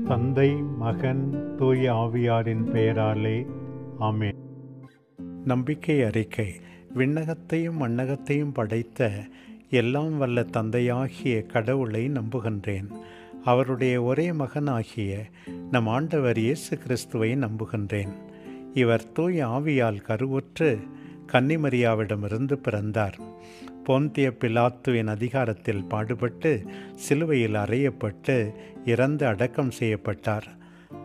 தந்தை, மகன், தூய ஆவியாரின் பெயராலே ஆமென். நம்பிக்கை அறிக்கை. விண்ணகத்தையும் மண்ணகத்தையும் படைத்த எல்லாம் வல்ல தந்தையாகிய கடவுளை நம்புகின்றேன். அவருடைய ஒரே மகனாகிய நம் ஆண்டவர் இயேசு கிறிஸ்துவை நம்புகின்றேன். இவர் தூய ஆவியால் கருவுற்று கன்னிமரியாவிடமிருந்து பிறந்தார். போந்திய பிலாத்துவின் அதிகாரத்தில் பாடுபட்டு சிலுவையில் அறையப்பட்டு இறந்து அடக்கம் செய்யப்பட்டார்.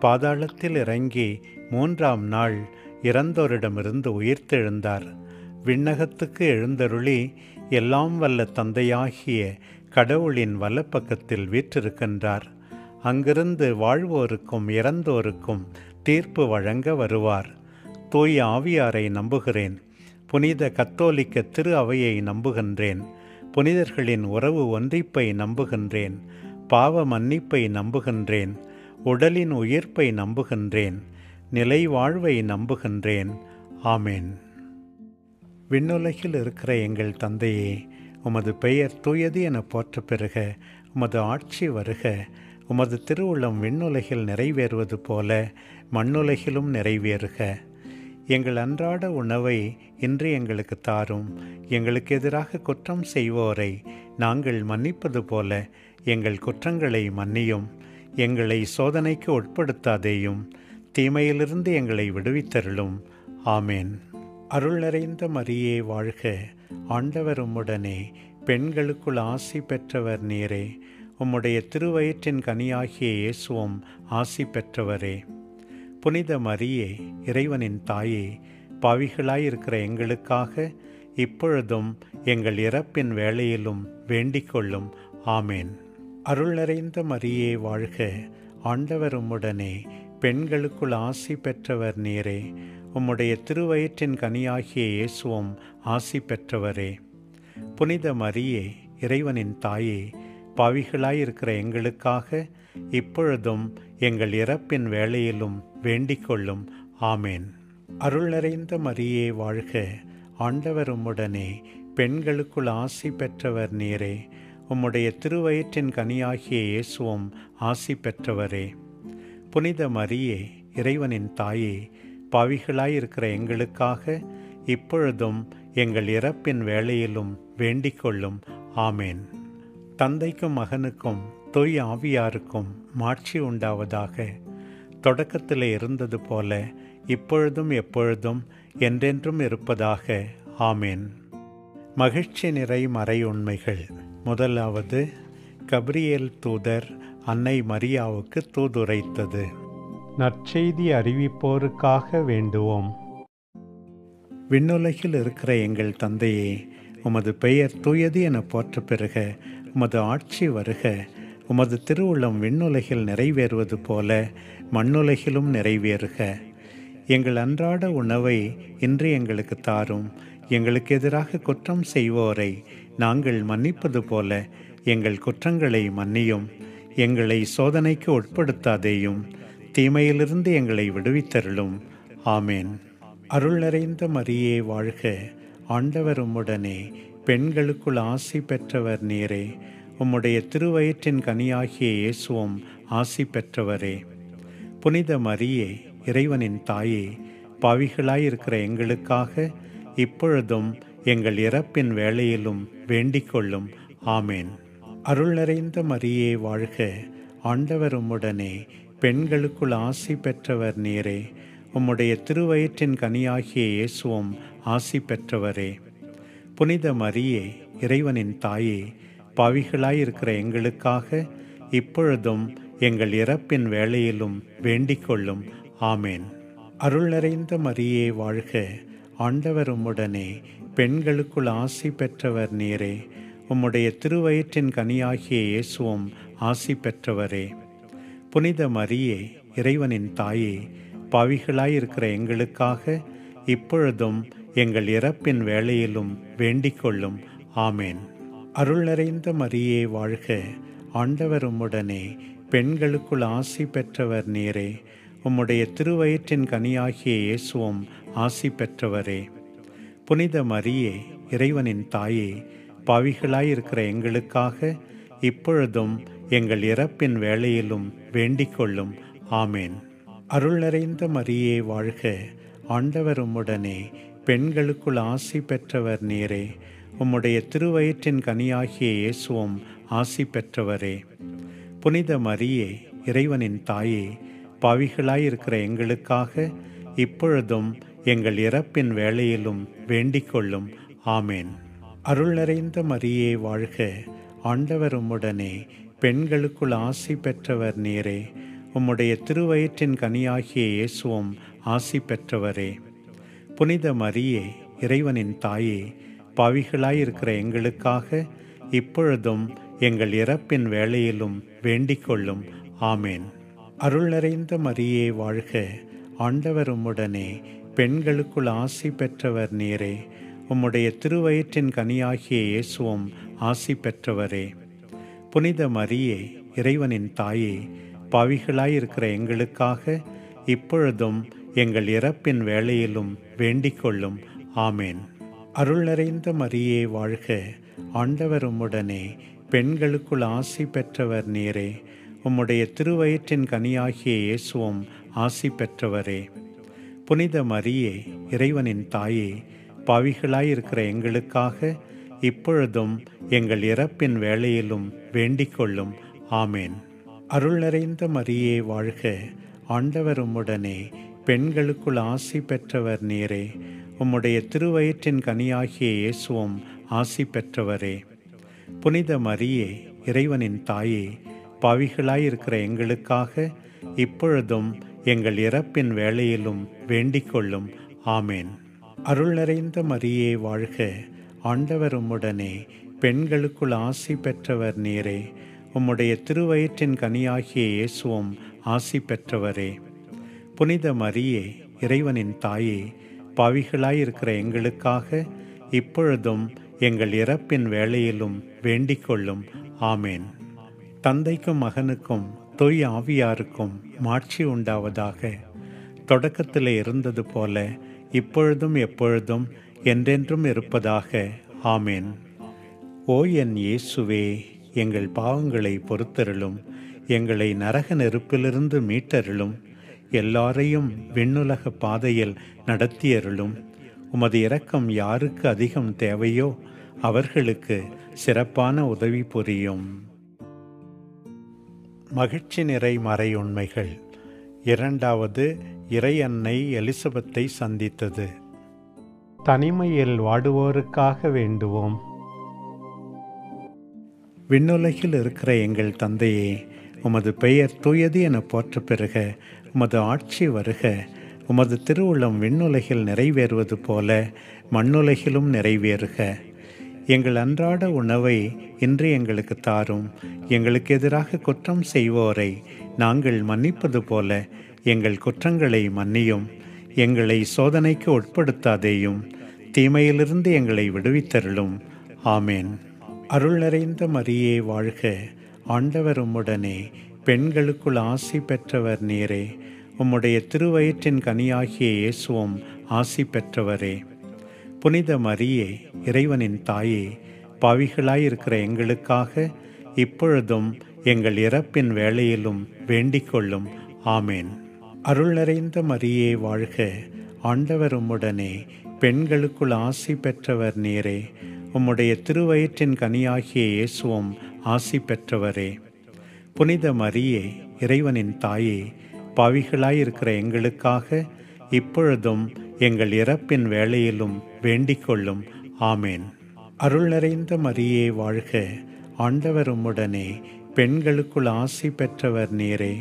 பாதாளத்தில் இறங்கி 3ஆம் நாள் இறந்தோரிடமிருந்து உயிர்த்தெழுந்தார். விண்ணகத்துக்கு எழுந்தருளி எல்லாம் வல்ல தந்தையாகிய கடவுளின் வலப்பக்கத்தில் வீற்றிருக்கின்றார். அங்கிருந்து வாழ்வோருக்கும் இறந்தோருக்கும் தீர்ப்பு வழங்க வருவார். தூய ஆவியாரை நம்புகிறேன். புனித கத்தோலிக்க திரு அவையை நம்புகின்றேன். புனிதர்களின் உறவு ஒன்றிப்பை நம்புகின்றேன். பாவ மன்னிப்பை நம்புகின்றேன். உடலின் உயிர்ப்பை நம்புகின்றேன். நிலை வாழ்வை நம்புகின்றேன். ஆமென். விண்ணுலகில் இருக்கிற எங்கள் தந்தையே, உமது பெயர் தூயது என போற்ற பெறுக. உமது ஆட்சி வருக. உமது திருவுளம் விண்ணுலகில் நிறைவேறுவது போல மண்ணுலகிலும் நிறைவேறுக. எங்கள் அன்றாட உணவை இன்று எங்களுக்கு தாரும். எங்களுக்கு எதிராக குற்றம் செய்வோரை நாங்கள் மன்னிப்பது போல எங்கள் குற்றங்களை மன்னியும். எங்களை சோதனைக்கு உட்படுத்தாதேயும், தீமையிலிருந்து எங்களை விடுவித்தருளும். ஆமேன். அருள் நிறைந்த மரியே வாழ்க. ஆண்டவர் உம்முடனே, பெண்களுக்குள் ஆசி பெற்றவர் நீரே. உம்முடைய திருவயிற்றின் கனியாகிய இயேசுவும் ஆசி பெற்றவரே. புனித மரியே, இறைவனின் தாயே, பாவிகளாயிருக்கிற எங்களுக்காக இப்பொழுதும் எங்கள் இறப்பின் வேளையிலும் வேண்டிக் கொள்ளும். ஆமேன். அருள் நிறைந்த மரியே வாழ்க. ஆண்டவர் உம்முடனே, பெண்களுக்குள் ஆசி பெற்றவர் நீரே. உம்முடைய திருவயிற்றின் கனியாகிய இயேசுவும் ஆசி பெற்றவரே. புனித மரியே, இறைவனின் தாயே, பாவிகளாயிருக்கிற எங்களுக்காக இப்பொழுதும் எங்கள் இறப்பின் வேளையிலும் வேண்டிக் கொள்ளும். ஆமேன். அருள் நிறைந்த மரியே வாழ்க. ஆண்டவர் உம்முடனே, பெண்களுக்குள் ஆசி பெற்றவர் நீரே. உம்முடைய திருவயிற்றின் கனியாகிய இயேசுவும் ஆசி பெற்றவரே. புனித மரியே, இறைவனின் தாயே, பாவிகளாயிருக்கிற எங்களுக்காக இப்பொழுதும் எங்கள் இறப்பின் வேளையிலும் வேண்டிக் கொள்ளும். ஆமேன். தந்தைக்கும் மகனுக்கும் தூய ஆவியாருக்கும் மாட்சி உண்டாவதாக. தொடக்கத்திலே இருந்தது போல இப்பொழுதும் எப்பொழுதும் என்றென்றும் இருப்பதாக. ஆமேன். மகிழ்ச்சி நிறை மறை உண்மைகள். முதலாவது, கபிரியேல் தூதர் அன்னை மரியாவுக்கு தூதுரைத்தது. நற்செய்தி அறிவிப்போருக்காக வேண்டுவோம். விண்ணுலகில் இருக்கிற எங்கள் தந்தையே, உமது பெயர் தூயது என போற்ற பெறுக. உமது ஆட்சி வருக. உமது திருவுளம் விண்ணுலகில் நிறைவேறுவது போல மண்ணுலகிலும் நிறைவேறுக. எங்கள் அன்றாட உணவை இன்று எங்களுக்கு தாரும். எங்களுக்கு எதிராக குற்றம் செய்வோரை நாங்கள் மன்னிப்பது போல எங்கள் குற்றங்களை மன்னியும். எங்களை சோதனைக்கு உட்படுத்தாதேயும், தீமையிலிருந்து எங்களை விடுவித்தருளும். ஆமேன். அருள் நிறைந்த மரியே வாழ்க. ஆண்டவர் உம்முடனே, பெண்களுக்குள் ஆசி பெற்றவர் நீரே. உம்முடைய திருவயிற்றின் கனியாகிய இயேசுவும் ஆசி பெற்றவரே. புனித மரியே, இறைவனின் தாயே, பாவிகளாயிருக்கிற எங்களுக்காக இப்பொழுதும் எங்கள் இறப்பின் வேளையிலும் வேண்டிக் கொள்ளும். ஆமேன். அருள் நிறைந்த மரியே வாழ்க. ஆண்டவர் உம்முடனே, பெண்களுக்குள் ஆசி பெற்றவர் நீரே. உம்முடைய திருவயிற்றின் கனியாகிய இயேசுவும் ஆசி பெற்றவரே. புனித மரியே, இறைவனின் தாயே, பாவிகளாயிருக்கிற எங்களுக்காக இப்பொழுதும் எங்கள் இறப்பின் வேளையிலும் வேண்டிக் கொள்ளும். ஆமேன். அருள் நிறைந்த மரியே வாழ்க. ஆண்டவர் உம்முடனே, பெண்களுக்குள் ஆசி பெற்றவர் நீரே. உம்முடைய திருவயிற்றின் கனியாகிய இயேசுவும் ஆசி பெற்றவரே. புனித மரியே, இறைவனின் தாயே, பாவிகளாயிருக்கிற எங்களுக்காக இப்பொழுதும் எங்கள் இறப்பின் வேளையிலும் வேண்டிக் கொள்ளும். ஆமேன். அருள் நிறைந்த மரியே வாழ்க. ஆண்டவர் உம்முடனே, பெண்களுக்குள் ஆசி பெற்றவர் நீரே. உம்முடைய திருவயிற்றின் கனியாகிய இயேசுவும் ஆசி பெற்றவரே. புனித மரியே, இறைவனின் தாயே, பாவிகளாயிருக்கிற எங்களுக்காக இப்பொழுதும் எங்கள் இறப்பின் வேளையிலும் வேண்டிக் கொள்ளும். ஆமேன். அருள் நிறைந்த மரியே வாழ்க, ஆண்டவர் உம்முடனே, பெண்களுக்குள் ஆசி பெற்றவர் நீரே. உம்முடைய திருவயிற்றின் கனியாகிய இயேசுவும் ஆசி பெற்றவரே. புனித மரியே, இறைவனின் தாயே, பாவிகளாயிருக்கிற எங்களுக்காக இப்பொழுதும் எங்கள் இறப்பின் வேளையிலும் வேண்டிக் கொள்ளும். ஆமேன். அருள் நிறைந்த மரியே வாழ்க, ஆண்டவர் உம்முடனே, பெண்களுக்குள் ஆசி பெற்றவர் நீரே. உம்முடைய திருவயிற்றின் கனியாகிய இயேசுவும் ஆசி பெற்றவரே. புனித மரியே, இறைவனின் தாயே, பாவிகளாயிருக்கிற எங்களுக்காக இப்பொழுதும் எங்கள் இறப்பின் வேளையிலும் வேண்டிக் கொள்ளும். ஆமேன். அருள் நிறைந்த மரியே வாழ்க, ஆண்டவர் உம்முடனே, பெண்களுக்குள் ஆசி பெற்றவர் நீரே. உம்முடைய திருவயிற்றின் கனியாகிய இயேசுவும் ஆசி பெற்றவரே. புனித மரியே, இறைவனின் தாயே, பாவிகளாயிருக்கிற எங்களுக்காக இப்பொழுதும் எங்கள் இறப்பின் வேளையிலும் வேண்டிக் கொள்ளும். ஆமேன். அருள் நிறைந்த மரியே வாழ்க, ஆண்டவர் உம்முடனே, பெண்களுக்குள் ஆசி பெற்றவர் நீரே. உம்முடைய திருவயிற்றின் கனியாகிய இயேசுவும் ஆசி பெற்றவரே. புனித மரியே, இறைவனின் தாயே, பாவிகளாயிருக்கிற எங்களுக்காக இப்பொழுதும் எங்கள் இறப்பின் வேளையிலும் வேண்டிக் கொள்ளும். ஆமேன். அருள் நிறைந்த மரியே வாழ்க, ஆண்டவர் உம்முடனே, பெண்களுக்குள் ஆசி பெற்றவர் நீரே. உம்முடைய திருவயிற்றின் கனியாகிய இயேசுவும் ஆசி பெற்றவரே. புனித மரியே, இறைவனின் தாயே, பாவிகளாயிருக்கிற எங்களுக்காக இப்பொழுதும் எங்கள் இறப்பின் வேளையிலும் வேண்டிக் கொள்ளும். ஆமேன். அருள் நிறைந்த மரியே வாழ்க, ஆண்டவர் உம்முடனே, பெண்களுக்குள் ஆசி பெற்றவர் நீரே. உம்முடைய திருவயிற்றின் கனியாகிய இயேசுவும் ஆசி பெற்றவரே. புனித மரியே, இறைவனின் தாயே, பாவிகளாயிருக்கிற எங்களுக்காக இப்பொழுதும் எங்கள் இறப்பின் வேளையிலும் வேண்டிக் கொள்ளும். ஆமேன். தந்தைக்கும் மகனுக்கும் தூய ஆவியாருக்கும் மாட்சி உண்டாவதாக. தொடக்கத்தில் இருந்தது போல இப்பொழுதும் எப்பொழுதும் என்றென்றும் இருப்பதாக. ஆமேன். ஓ என் இயேசுவே, எங்கள் பாவங்களை பொறுத்தருளும். எங்களை நரக நெருப்பிலிருந்து மீட்டருளும். எல்லாரையும் விண்ணுலக பாதையில் நடத்தியருளும். உமது இரக்கம் யாருக்கு அதிகம் தேவையோ அவர்களுக்கு சிறப்பான உதவி புரியும். மகிழ்ச்சி நிறை மறை உண்மைகள். இரண்டாவது, இறை அன்னை எலிசபெத்தை சந்தித்தது. தனிமையில் வாடுவோருக்காக வேண்டுவோம். விண்ணுலகில் இருக்கிற எங்கள் தந்தையே, உமது பெயர் தூயது என போற்ற பெறுக. உமது ஆட்சி வருக. உமது திருவுளம் விண்ணுலகில் நிறைவேறுவது போல மண்ணுலகிலும் நிறைவேறுக. எங்கள் அன்றாட உணவை இன்று எங்களுக்கு தாரும். எங்களுக்கு எதிராக குற்றம் செய்வோரை நாங்கள் மன்னிப்பது போல எங்கள் குற்றங்களை மன்னியும். எங்களை சோதனைக்கு உட்படுத்தாதேயும், தீமையிலிருந்து எங்களை விடுவித்தருளும். ஆமேன். அருள் நிறைந்த மரியே வாழ்க, ஆண்டவர் உம்முடனே, பெண்களுக்குள் ஆசி பெற்றவர் நீரே. உம்முடைய திருவயிற்றின் கனியாகிய இயேசுவும் ஆசி பெற்றவரே. புனித மரியே, இறைவனின் தாயே, பாவிகளாயிருக்கிற எங்களுக்காக இப்பொழுதும் எங்கள் இறப்பின் வேளையிலும் வேண்டிக் கொள்ளும். ஆமேன். அருள் நிறைந்த மரியே வாழ்க, ஆண்டவர் உம்முடனே, பெண்களுக்குள் ஆசி பெற்றவர் நீரே. உம்முடைய திருவயிற்றின் கனியாகிய இயேசுவும் ஆசி பெற்றவரே. புனித மரியே, இறைவனின் தாயே, பாவிகளாயிருக்கிற எங்களுக்காக இப்பொழுதும் எங்கள் இறப்பின் வேளையிலும் வேண்டிக் கொள்ளும். ஆமேன். அருள் நிறைந்த மரியே வாழ்க, ஆண்டவர் உம்முடனே, பெண்களுக்குள் ஆசி பெற்றவர் நீரே.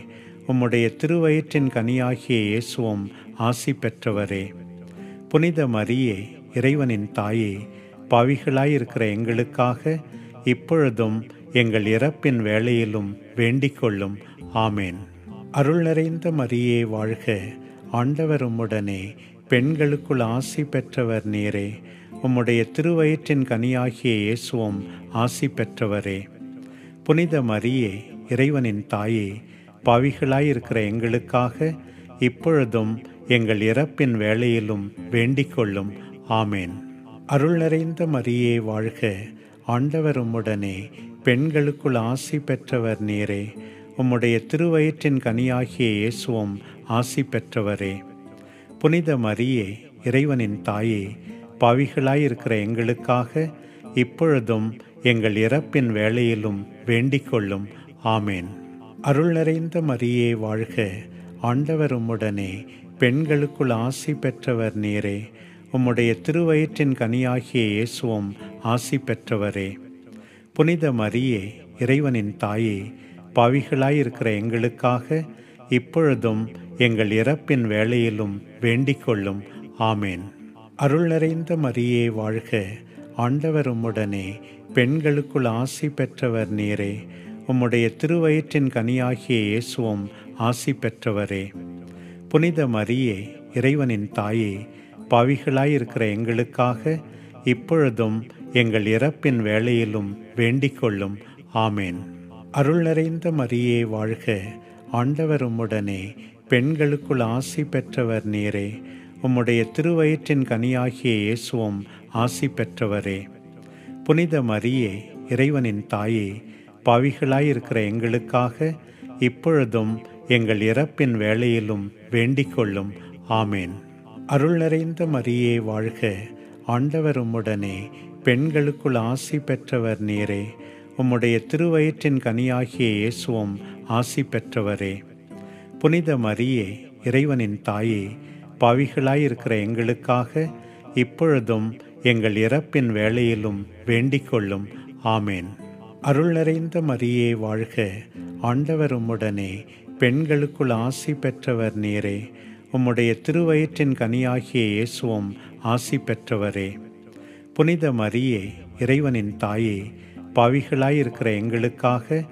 உம்முடைய திருவயிற்றின் கனியாகிய இயேசுவும் ஆசி பெற்றவரே. புனித மரியே, இறைவனின் தாயே, பாவிகளாயிருக்கிற எங்களுக்காக இப்பொழுதும் எங்கள் இறப்பின் வேளையிலும் வேண்டிக் கொள்ளும். ஆமேன். அருள் நிறைந்த மரியே வாழ்க, ஆண்டவர் உம்முடனே, பெண்களுக்குள் ஆசி பெற்றவர் நீரே. உம்முடைய திருவயிற்றின் கனியாகிய இயேசுவும் ஆசி பெற்றவரே. புனித மரியே, இறைவனின் தாயே, பாவிகளாயிருக்கிற எங்களுக்காக இப்பொழுதும் எங்கள் இறப்பின் வேளையிலும் வேண்டிக் கொள்ளும். ஆமேன். அருள் நிறைந்த மரியே வாழ்க, ஆண்டவர் உம்முடனே, பெண்களுக்குள் ஆசி பெற்றவர் நீரே. உம்முடைய திருவயிற்றின் கனியாகிய இயேசுவும் ஆசி பெற்றவரே. புனித மரியே, இறைவனின் தாயே, பாவிகளாயிருக்கிற எங்களுக்காக இப்பொழுதும் எங்கள் இறப்பின் வேளையிலும் வேண்டிக் கொள்ளும். ஆமேன். அருள் நிறைந்த மரியே வாழ்க, ஆண்டவர் உம்முடனே. பெண்களுக்குள் ஆசி பெற்றவர் நீரே. உம்முடைய திருவயிற்றின் கனியாகிய இயேசுவும் ஆசி பெற்றவரே. புனித மரியே, இறைவனின் தாயே, பாவிகளாயிருக்கிற எங்களுக்காக இப்பொழுதும் எங்கள் இறப்பின் வேளையிலும் வேண்டிக் கொள்ளும். ஆமேன். அருள் நிறைந்த மரியே வாழ்க, ஆண்டவர் உம்முடனே. பெண்களுக்குள் ஆசி பெற்றவர் நீரே. உம்முடைய திருவயிற்றின் கனியாகிய இயேசுவும் ஆசி பெற்றவரே. புனித மரியே, இறைவனின் தாயே, பாவிகளாயிருக்கிற எங்களுக்காக இப்பொழுதும் எங்கள் இறப்பின் வேளையிலும் வேண்டிக் கொள்ளும். ஆமேன். அருள் நிறைந்த மரியே வாழ்க, ஆண்டவர் உம்முடனே. பெண்களுக்குள் ஆசி பெற்றவர் நீரே. உம்முடைய திருவயிற்றின் கனியாகிய இயேசுவும் ஆசி பெற்றவரே. புனித மரியே, இறைவனின் தாயே, பாவிகளாயிருக்கிற எங்களுக்காக இப்பொழுதும் எங்கள் இறப்பின் வேளையிலும் வேண்டிக் கொள்ளும். ஆமேன். அருள் நிறைந்த மரியே வாழ்க, ஆண்டவர் உம்முடனே. பெண்களுக்குள் ஆசி பெற்றவர் நீரே. உம்முடைய திருவயிற்றின் கனியாகிய இயேசுவும் ஆசி பெற்றவரே. புனித மரியே, இறைவனின் தாயே, பாவிகளாயிருக்கிற எங்களுக்காக இப்பொழுதும் எங்கள் இறப்பின் வேளையிலும் வேண்டிக் கொள்ளும். ஆமேன். அருள் நிறைந்த மரியே வாழ்க, ஆண்டவர் உம்முடனே. பெண்களுக்குள் ஆசி பெற்றவர் நீரே. உம்முடைய திருவயிற்றின் கனியாகிய இயேசுவும் ஆசி பெற்றவரே. புனித மரியே, இறைவனின் தாயே, பாவிகளாயிருக்கிற எங்களுக்காக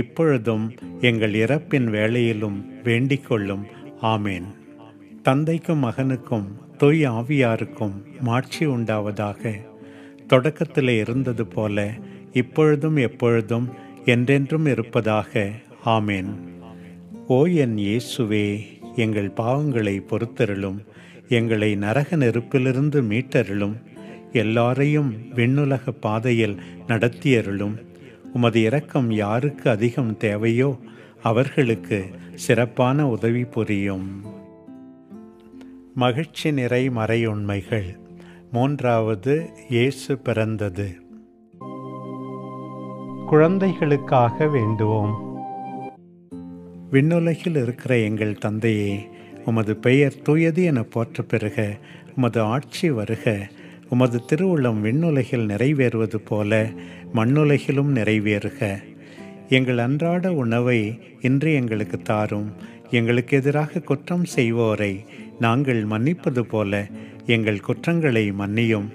இப்பொழுதும் எங்கள் இறப்பின் வேளையிலும் வேண்டிக் கொள்ளும். ஆமேன். தந்தைக்கும் மகனுக்கும் தூய ஆவியாருக்கும் மாட்சி உண்டாவதாக. தொடக்கத்தில் இருந்தது போல இப்பொழுதும் எப்பொழுதும் என்றென்றும் இருப்பதாக. ஆமேன். ஓ என் இயேசுவே, எங்கள் பாவங்களை பொறுத்தருளும். எங்களை நரக நெருப்பிலிருந்து மீட்டருளும். எல்லாரையும் விண்ணுலக பாதையில் நடத்தியருளும். உமது இரக்கம் யாருக்கு அதிகம் தேவையோ அவர்களுக்கு சிறப்பான உதவி புரியும். மகிழ்ச்சி நிறை மறையுண்மைகள். 3வது, இயேசு பிறந்தது. குழந்தைகளுக்காக வேண்டுவோம். விண்ணுலகில் இருக்கிற எங்கள் தந்தையே, உமது பெயர் தூயது என போற்ற பெறுக. உமது ஆட்சி வருக. உமது திருவுள்ளம் விண்ணுலகில் நிறைவேறுவது போல மண்ணுலகிலும் நிறைவேறுக. எங்கள் அன்றாட உணவை இன்று எங்களுக்கு தாரும். எங்களுக்கு எதிராக குற்றம் செய்வோரை நாங்கள் மன்னிப்பது போல எங்கள் குற்றங்களை மன்னியும்.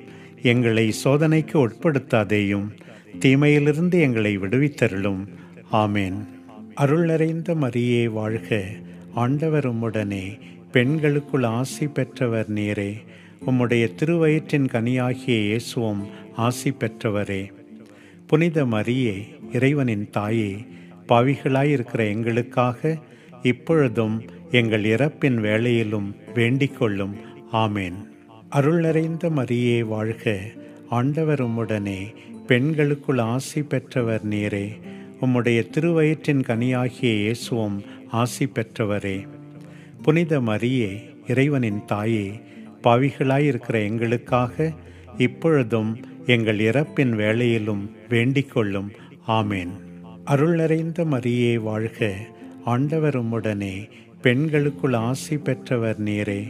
எங்களை சோதனைக்கு உட்படுத்தாதேயும், தீமையிலிருந்து எங்களை விடுவித்தருளும். ஆமேன். அருள் நிறைந்த மரியே வாழ்க, ஆண்டவர் உம்முடனே. பெண்களுக்குள் ஆசி பெற்றவர் நீரே. உம்முடைய திருவயிற்றின் கனியாகிய இயேசுவும் ஆசி பெற்றவரே. புனித மரியே, இறைவனின் தாயே, பாவிகளாயிருக்கிற எங்களுக்காக இப்பொழுதும் எங்கள் இறப்பின் வேளையிலும் வேண்டிக் கொள்ளும். ஆமேன். அருள் நிறைந்த மரியே வாழ்க, ஆண்டவர் உம்முடனே. பெண்களுக்குள் ஆசி பெற்றவர் நீரே. உம்முடைய திருவயிற்றின் கனியாகிய இயேசுவும் ஆசி பெற்றவரே. புனித மரியே, இறைவனின் தாயே, பாவிகளாயிருக்கிற எங்களுக்காக இப்பொழுதும் எங்கள் இறப்பின் வேளையிலும் வேண்டிக் கொள்ளும். ஆமேன். அருள் நிறைந்த மரியே வாழ்க, ஆண்டவர் உம்முடனே. பெண்களுக்குள் ஆசி பெற்றவர் நீரே.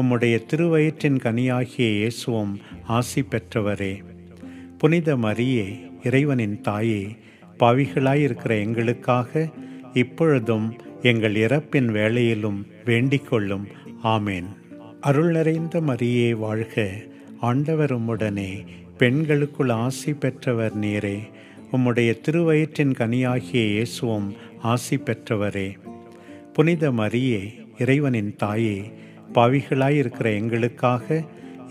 உம்முடைய திருவயிற்றின் கனியாகிய இயேசுவும் ஆசி பெற்றவரே. புனித மரியே, இறைவனின் தாயே, பாவிகளாயிருக்கிற எங்களுக்காக இப்பொழுதும் எங்கள் இறப்பின் வேளையிலும் வேண்டிக் கொள்ளும். ஆமேன். அருள் நிறைந்த மரியே வாழ்க, ஆண்டவர் உம்முடனே. பெண்களுக்குள் ஆசி பெற்றவர் நீரே. உம்முடைய திருவயிற்றின் கனியாகிய இயேசுவும் ஆசி பெற்றவரே. புனித மரியே, இறைவனின் தாயே, பாவிகளாயிருக்கிற எங்களுக்காக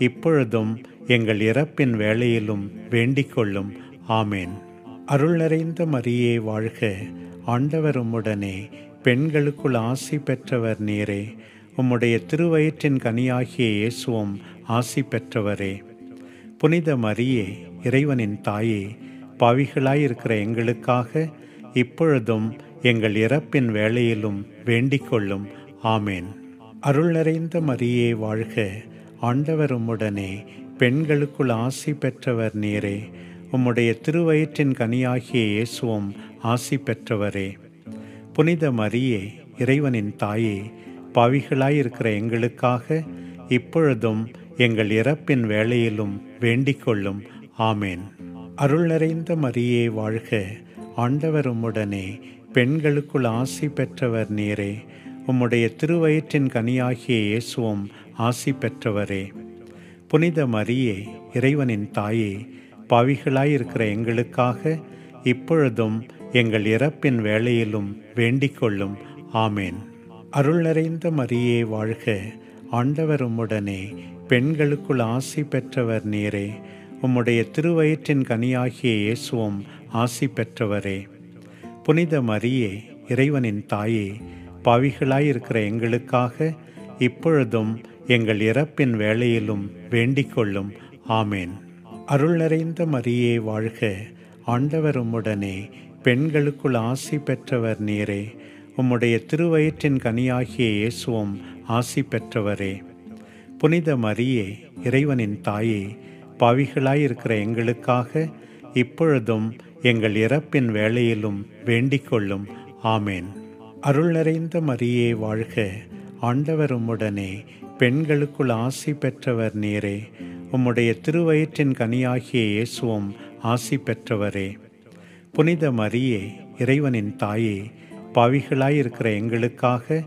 இப்பொழுதும் எங்கள் இறப்பின் வேளையிலும் வேண்டிக் கொள்ளும். ஆமேன். அருள் நிறைந்த மரியே வாழ்க, ஆண்டவர் உம்முடனே. பெண்களுக்குள் ஆசி பெற்றவர் நீரே. உம்முடைய திருவயிற்றின் கனியாகிய இயேசுவும் ஆசி பெற்றவரே. புனித மரியே, இறைவனின் தாயே, பாவிகளாயிருக்கிற எங்களுக்காக இப்பொழுதும் எங்கள் இறப்பின் வேளையிலும் வேண்டிக் கொள்ளும். ஆமேன். அருள் நிறைந்த மரியே வாழ்க, ஆண்டவர் உம்முடனே, பெண்களுக்குள் ஆசி பெற்றவர் நீரே. உம்முடைய திருவயிற்றின் கனியாகிய இயேசுவும் ஆசி பெற்றவரே. புனித மரியே, இறைவனின் தாயே, பாவிகளாயிருக்கிற எங்களுக்காக இப்பொழுதும் எங்கள் இறப்பின் வேளையிலும் வேண்டிக் கொள்ளும். ஆமேன். அருள் நிறைந்த மரியே வாழ்க, ஆண்டவர் உம்முடனே, பெண்களுக்குள் ஆசி பெற்றவர் நீரே. உம்முடைய திருவயிற்றின் கனியாகிய இயேசுவும் ஆசி பெற்றவரே. புனித மரியே, இறைவனின் தாயே, பாவிகளாயிருக்கிற எங்களுக்காக இப்பொழுதும் எங்கள் இறப்பின் வேளையிலும் வேண்டிக் கொள்ளும். ஆமேன். அருள் நிறைந்த மரியே வாழ்க, ஆண்டவர் உம்முடனே, பெண்களுக்குள் ஆசி பெற்றவர் நீரே. உம்முடைய திருவயிற்றின் கனியாகிய இயேசுவும் ஆசி பெற்றவரே. புனித மரியே, இறைவனின் தாயே, பாவிகளாயிருக்கிற எங்களுக்காக இப்பொழுதும் எங்கள் இறப்பின் வேளையிலும் வேண்டிக் கொள்ளும். ஆமேன். அருள் நிறைந்த மரியே வாழ்க, ஆண்டவர் உம்முடனே, பெண்களுக்குள் ஆசி பெற்றவர் நீரே. உம்முடைய திருவயிற்றின் கனியாகிய இயேசுவும் ஆசி பெற்றவரே. புனித மரியே, இறைவனின் தாயே, பாவிகளாயிருக்கிற எங்களுக்காக இப்பொழுதும் எங்கள் இறப்பின் வேளையிலும் வேண்டிக் கொள்ளும். ஆமேன். அருள் நிறைந்த மரியே வாழ்க, ஆண்டவர் உம்முடனே, பெண்களுக்குள் ஆசி பெற்றவர் நீரே. உம்முடைய திருவயிற்றின் கனியாகிய இயேசுவும் ஆசி பெற்றவரே. புனித மரியே, இறைவனின் தாயே, பாவிகளாயிருக்கிற எங்களுக்காக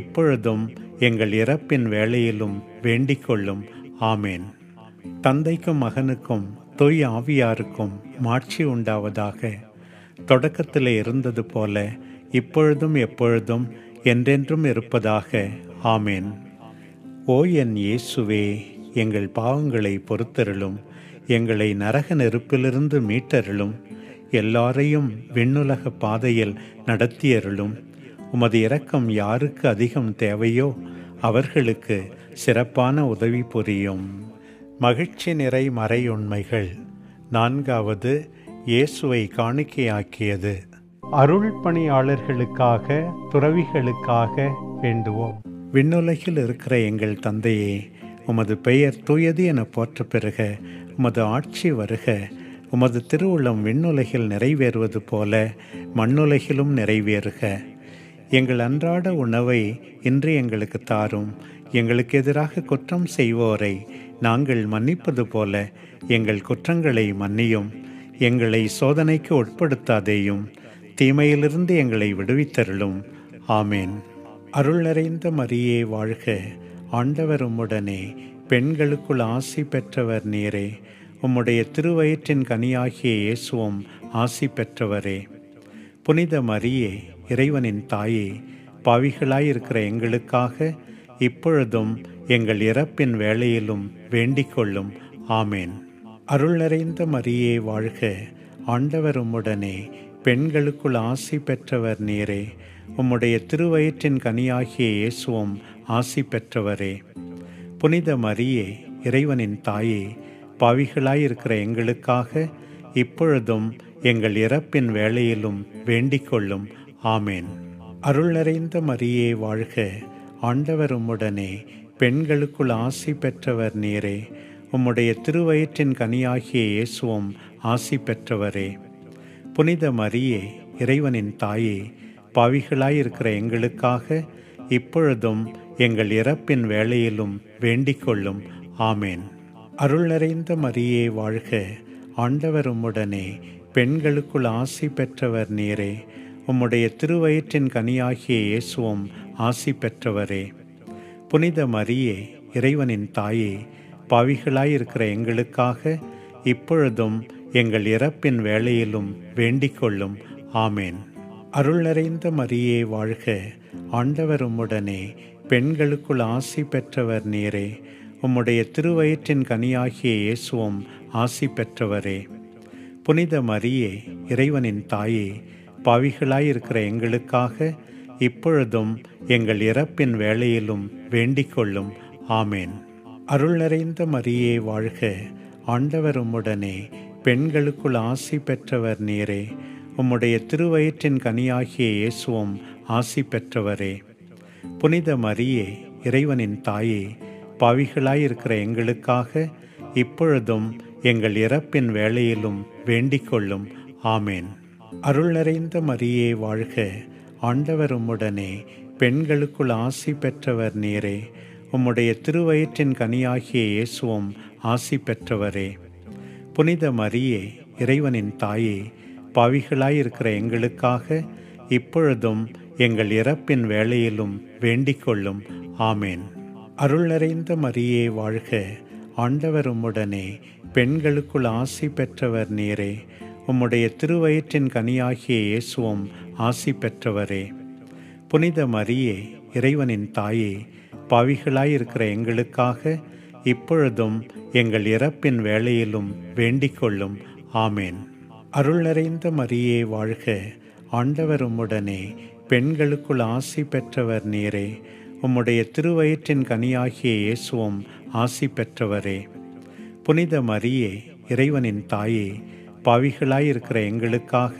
இப்பொழுதும் எங்கள் இறப்பின் வேளையிலும் வேண்டிக் கொள்ளும். ஆமேன். தந்தைக்கும் மகனுக்கும் தூய ஆவியாருக்கும் மாட்சி உண்டாவதாக. தொடக்கத்தில் இருந்தது போல இப்பொழுதும் எப்பொழுதும் என்றென்றும் இருப்பதாக. ஆமேன். ஓ என் இயேசுவே, எங்கள் பாவங்களை பொறுத்தருளும், எங்களை நரக நெருப்பிலிருந்து மீட்டருளும், எல்லாரையும் விண்ணுலக பாதையில் நடத்தியருளும். உமது இரக்கம் யாருக்கு அதிகம் தேவையோ அவர்களுக்கு சிறப்பான உதவி புரியும். மகிழ்ச்சி நிறை மறையுண்மைகள். 4வது, இயேசுவை காணிக்கையாக்கியது. அருள் பணியாளர்களுக்காக, துறவிகளுக்காக வேண்டுவோம். விண்ணுலகில் இருக்கிற எங்கள் தந்தையே, உமது பெயர் தூயது என போற்ற பெறுக. உமது ஆட்சி வருக. உமது திருவுள்ளம் விண்ணுலகில் நிறைவேறுவது போல மண்ணுலகிலும் நிறைவேறுக. எங்கள் அன்றாட உணவை இன்று எங்களுக்கு தாரும். எங்களுக்கு எதிராக குற்றம் செய்வோரை நாங்கள் மன்னிப்பது போல எங்கள் குற்றங்களை மன்னியும். எங்களை சோதனைக்கு உட்படுத்தாதேயும், தீமையிலிருந்து எங்களை விடுவித்தருளும். ஆமேன். அருள் நிறைந்த மரியே வாழ்க, ஆண்டவர் உம்முடனே, பெண்களுக்குள் ஆசி பெற்றவர் நீரே. உம்முடைய திருவயிற்றின் கனியாகிய இயேசுவும் ஆசி பெற்றவரே. புனித மரியே, இறைவனின் தாயே, பாவிகளாயிருக்கிற எங்களுக்காக இப்பொழுதும் எங்கள் இறப்பின் வேளையிலும் வேண்டிக் கொள்ளும். ஆமேன். அருள் நிறைந்த மரியே வாழ்க, ஆண்டவர் உம்முடனே, பெண்களுக்குள் ஆசி பெற்றவர் நீரே. உம்முடைய திருவயிற்றின் கனியாகிய இயேசுவும் ஆசி பெற்றவரே. புனித மரியே, இறைவனின் தாயே, பாவிகளாயிருக்கிற எங்களுக்காக இப்பொழுதும் எங்கள் இறப்பின் வேளையிலும் வேண்டிக் கொள்ளும். ஆமேன். அருள் நிறைந்த மரியே வாழ்க, ஆண்டவர் உம்முடனே, பெண்களுக்குள் ஆசி பெற்றவர் நீரே. உம்முடைய திருவயிற்றின் கனியாகிய இயேசுவும் ஆசி பெற்றவரே. புனித மரியே, இறைவனின் தாயே, பாவிகளாயிருக்கிற எங்களுக்காக இப்பொழுதும் எங்கள் இறப்பின் வேளையிலும் வேண்டிக் கொள்ளும். ஆமேன். அருள் நிறைந்த மரியே வாழ்க, ஆண்டவர் உம்முடனே, பெண்களுக்குள் ஆசி பெற்றவர் நீரே. உம்முடைய திருவயிற்றின் கனியாகிய இயேசுவும் ஆசி பெற்றவரே. புனித மரியே, இறைவனின் தாயே, பாவிகளாயிருக்கிற எங்களுக்காக இப்பொழுதும் எங்கள் இறப்பின் வேளையிலும் வேண்டிக் கொள்ளும். ஆமேன். அருள் நிறைந்த மரியே வாழ்க, ஆண்டவர் உம்முடனே, பெண்களுக்குள் ஆசி பெற்றவர் நீரே. உம்முடைய திருவயிற்றின் கனியாகிய இயேசுவும் ஆசி பெற்றவரே. புனித மரியே, இறைவனின் தாயே, பாவிகளாயிருக்கிற எங்களுக்காக இப்பொழுதும் எங்கள் இறப்பின் வேளையிலும் வேண்டிக் கொள்ளும். ஆமேன். அருள் நிறைந்த மரியே வாழ்க, ஆண்டவர் உம்முடனே, பெண்களுக்குள் ஆசி பெற்றவர் நீரே. உம்முடைய திருவயிற்றின் கனியாகிய இயேசுவும் ஆசி பெற்றவரே. புனித மரியே, இறைவனின் தாயே, பாவிகளாயிருக்கிற எங்களுக்காக இப்பொழுதும் எங்கள் இறப்பின் வேளையிலும் வேண்டிக் கொள்ளும். ஆமேன். அருள் நிறைந்த மரியே வாழ்க, ஆண்டவர் உம்முடனே, பெண்களுக்குள் ஆசி பெற்றவர் நீரே. உம்முடைய திருவயிற்றின் கனியாகிய இயேசுவும் ஆசி பெற்றவரே. புனித மரியே, இறைவனின் தாயே, பாவிகளாயிருக்கிற எங்களுக்காக இப்பொழுதும் எங்கள் இறப்பின் வேளையிலும் வேண்டிக் கொள்ளும். ஆமேன். அருள் நிறைந்த மரியே வாழ்க, ஆண்டவர் உம்முடனே, பெண்களுக்குள் ஆசி பெற்றவர் நீரே. உம்முடைய திருவயிற்றின் கனியாகிய இயேசுவும் ஆசி பெற்றவரே. புனித மரியே, இறைவனின் தாயே, பாவிகளாயிருக்கிற எங்களுக்காக இப்பொழுதும் எங்கள் இறப்பின் வேளையிலும் வேண்டிக் கொள்ளும். ஆமேன். அருள் நிறைந்த மரியே வாழ்க, ஆண்டவர் உம்முடனே, பெண்களுக்குள் ஆசி பெற்றவர் நீரே. உம்முடைய திருவயிற்றின் கனியாகிய இயேசுவும் ஆசி பெற்றவரே. புனித மரியே, இறைவனின் தாயே, பாவிகளாயிருக்கிற எங்களுக்காக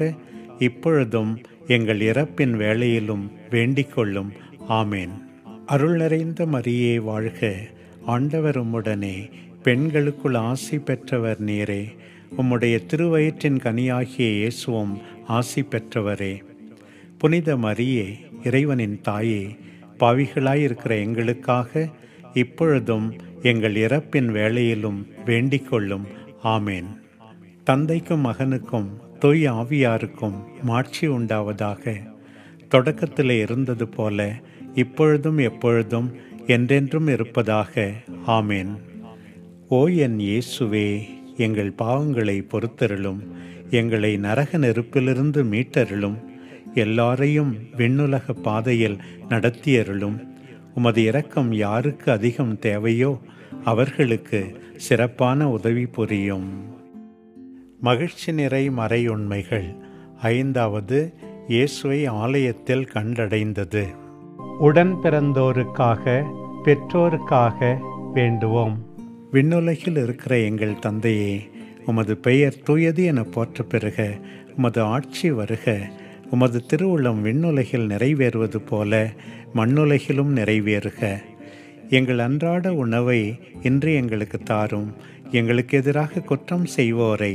இப்பொழுதும் எங்கள் இறப்பின் வேளையிலும் வேண்டிக் கொள்ளும். ஆமேன். அருள் நிறைந்த மரியே வாழ்க, ஆண்டவர் உம்முடனே, பெண்களுக்குள் ஆசி பெற்றவர் நீரே. உம்முடைய திருவயிற்றின் கனியாகிய இயேசுவும் ஆசி பெற்றவரே. புனித மரியே, இறைவனின் தாயே, பாவிகளாயிருக்கிற எங்களுக்காக இப்பொழுதும் எங்கள் இறப்பின் வேளையிலும் வேண்டிக் கொள்ளும். ஆமேன். தந்தைக்கும் மகனுக்கும் தூய ஆவியாருக்கும் மாட்சி உண்டாவதாக. தொடக்கத்திலே இருந்தது போல இப்பொழுதும் எப்பொழுதும் என்றென்றும் இருப்பதாக. ஆமேன். ஓ என் இயேசுவே, எங்கள் பாவங்களை பொறுத்தருளும், எங்களை நரக நெருப்பிலிருந்து மீட்டருளும், எல்லாரையும் விண்ணுலக பாதையில் நடத்தியருளும். உமது இரக்கம் யாருக்கு அதிகம் தேவையோ அவர்களுக்கு சிறப்பான உதவி புரியும். மகிழ்ச்சி நிறை மறையுண்மைகள். 5வது, இயேசுவை ஆலயத்தில் கண்டடைந்தது. உடன் பிறந்தோருக்காக, பெற்றோருக்காக வேண்டுவோம். விண்ணுலகில் இருக்கிற எங்கள் தந்தையே, உமது பெயர் தூயது என போற்ற பெறுக. உமது ஆட்சி வருக. உமது திருவுளம் விண்ணுலகில் நிறைவேறுவது போல மண்ணுலகிலும் நிறைவேறுக. எங்கள் அன்றாட உணவை இன்று எங்களுக்கு தாரும். எங்களுக்கு எதிராக குற்றம் செய்வோரை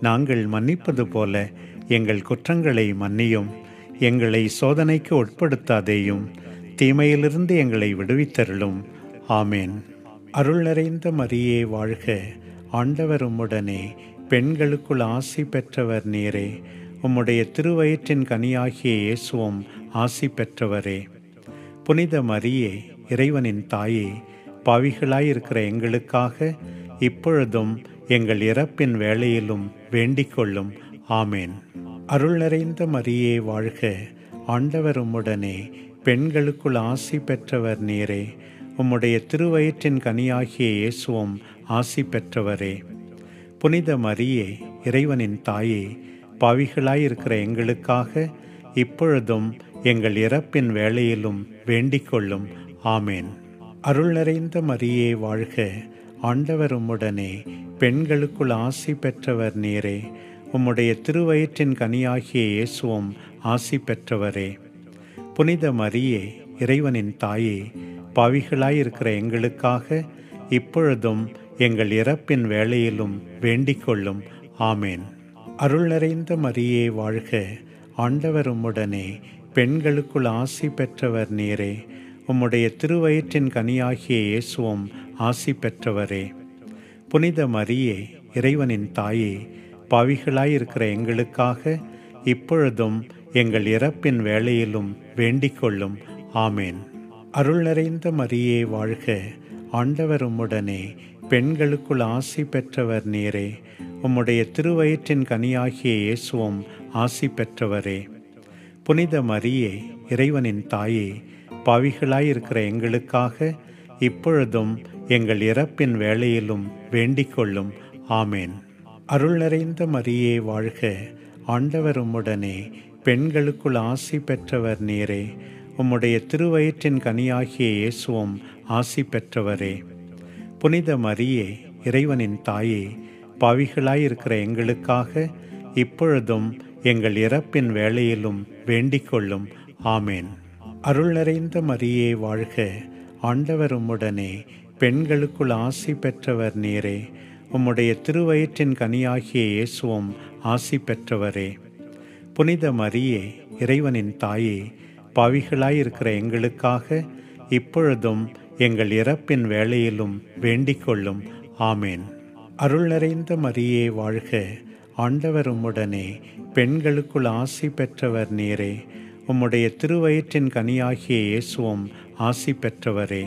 நாங்கள் மன்னிப்பது போல எங்கள் குற்றங்களை மன்னியும். எங்களை சோதனைக்கு உட்படுத்தாதேயும், தீமையிலிருந்து எங்களை விடுவித்தருளும். ஆமேன். அருள் நிறைந்த மரியே வாழ்க, ஆண்டவர் உம்முடனே, பெண்களுக்குள் ஆசி பெற்றவர் நீரே. உம்முடைய திருவயிற்றின் கனியாகிய இயேசுவும் ஆசி பெற்றவரே. புனித மரியே, இறைவனின் தாயே, பாவிகளாயிருக்கிற எங்களுக்காக இப்பொழுதும் எங்கள் இறப்பின் வேளையிலும் வேண்டிக் கொள்ளும். ஆமேன். அருள் நிறைந்த மரியே வாழ்க, ஆண்டவர் உம்முடனே, பெண்களுக்குள் ஆசி பெற்றவர் நீரே. உம்முடைய திருவயிற்றின் கனியாகிய இயேசுவும் ஆசி பெற்றவரே. புனித மரியே, இறைவனின் தாயே, பாவிகளாயிருக்கிற எங்களுக்காக இப்பொழுதும் எங்கள் இறப்பின் வேளையிலும் வேண்டிக் கொள்ளும். ஆமேன். அருள் நிறைந்த மரியே வாழ்க, ஆண்டவர் உம்முடனே, பெண்களுக்குள் ஆசி பெற்றவர் நீரே. உம்முடைய திருவயிற்றின் கனியாகிய இயேசுவும் ஆசி பெற்றவரே. புனித மரியே, இறைவனின் தாயே, பாவிகளாயிருக்கிற எங்களுக்காக இப்பொழுதும் எங்கள் இறப்பின் வேளையிலும் வேண்டிக் கொள்ளும். ஆமேன். அருள் நிறைந்த மரியே வாழ்க, ஆண்டவர் உம்முடனே, பெண்களுக்குள் ஆசி பெற்றவர் நீரே. உம்முடைய திருவயிற்றின் கனியாகிய இயேசுவும் ஆசி பெற்றவரே. புனித மரியே, இறைவனின் தாயே, பாவிகளாயிருக்கிற எங்களுக்காக இப்பொழுதும் எங்கள் இறப்பின் வேளையிலும் வேண்டிக் கொள்ளும். ஆமேன். அருள் நிறைந்த மரியே வாழ்க, ஆண்டவர் உம்முடனே, பெண்களுக்குள் ஆசி பெற்றவர் நீரே. உம்முடைய திருவயிற்றின் கனியாகிய இயேசுவும் ஆசி பெற்றவரே. புனித மரியே, இறைவனின் தாயே, பாவிகளாயிருக்கிற எங்களுக்காக இப்பொழுதும் எங்கள் இறப்பின் வேளையிலும் வேண்டிக் கொள்ளும். ஆமேன். அருள் நிறைந்த மரியே வாழ்க, ஆண்டவர் உம்முடனே, பெண்களுக்குள் ஆசி பெற்றவர் நீரே. உம்முடைய திருவயிற்றின் கனியாகிய இயேசுவும் ஆசி பெற்றவரே. புனித மரியே, இறைவனின் தாயே, பாவிகளாயிருக்கிற எங்களுக்காக இப்பொழுதும் எங்கள் இறப்பின் வேளையிலும் வேண்டிக் கொள்ளும். ஆமேன். அருள் நிறைந்த மரியே வாழ்க, ஆண்டவர் உம்முடனே, பெண்களுக்குள் ஆசி பெற்றவர் நீரே. உம்முடைய திருவயிற்றின் கனியாகிய இயேசுவும் ஆசி பெற்றவரே. புனித மரியே, இறைவனின் தாயே, பாவிகளாயிருக்கிற எங்களுக்காக இப்பொழுதும் எங்கள் இறப்பின் வேளையிலும் வேண்டிக் கொள்ளும். ஆமேன். அருள் நிறைந்த மரியே வாழ்க, ஆண்டவர் உம்முடனே, பெண்களுக்குள் ஆசி பெற்றவர் நீரே. உம்முடைய திருவயிற்றின் கனியாகிய இயேசுவும் ஆசி பெற்றவரே.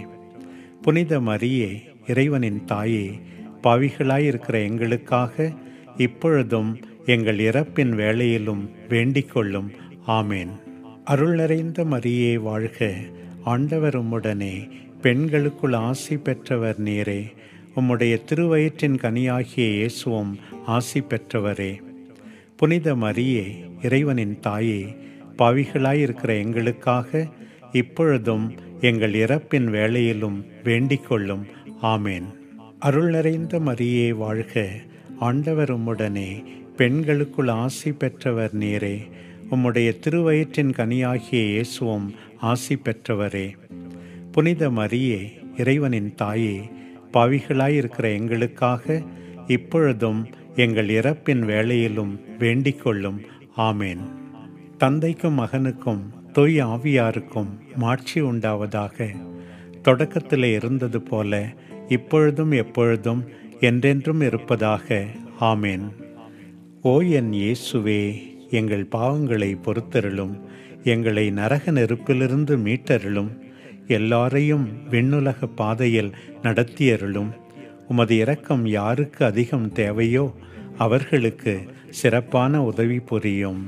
புனித மரியே, இறைவனின் தாயே, பாவிகளாயிருக்கிற எங்களுக்காக இப்பொழுதும் எங்கள் இறப்பின் வேளையிலும் வேண்டிக் கொள்ளும். ஆமேன். அருள் நிறைந்த மரியே வாழ்க, ஆண்டவர் உம்முடனே, பெண்களுக்குள் ஆசி பெற்றவர் நீரே. உம்முடைய திருவயிற்றின் கனியாகிய இயேசுவும் ஆசி பெற்றவரே. புனித மரியே, இறைவனின் தாயே, பாவிகளாயிருக்கிற எங்களுக்காக இப்பொழுதும் எங்கள் இறப்பின் வேளையிலும் வேண்டிக் கொள்ளும். ஆமேன். அருள் நிறைந்த மரியே வாழ்க, ஆண்டவர் உம்முடனே, பெண்களுக்குள் ஆசி பெற்றவர் நீரே. உம்முடைய திருவயிற்றின் கனியாகிய இயேசுவும் ஆசி பெற்றவரே. புனித மரியே, இறைவனின் தாயே, பாவிகளாயிருக்கிற எங்களுக்காக இப்பொழுதும் எங்கள் இறப்பின் வேளையிலும் வேண்டிக் கொள்ளும். ஆமேன். தந்தைக்கும் மகனுக்கும் தூய ஆவியாருக்கும் மாட்சி உண்டாவதாக. தொடக்கத்திலே இருந்தது போல இப்பொழுதும் எப்பொழுதும் என்றென்றும் இருப்பதாக. ஆமேன். ஓ என் இயேசுவே, எங்கள் பாவங்களை பொறுத்தருளும், எங்களை நரக நெருப்பிலிருந்து மீட்டருளும், எல்லாரையும் விண்ணுலக பாதையில் நடத்தியருளும். உமது இரக்கம் யாருக்கு அதிகம் தேவையோ அவர்களுக்கு சிறப்பான உதவி புரியும்.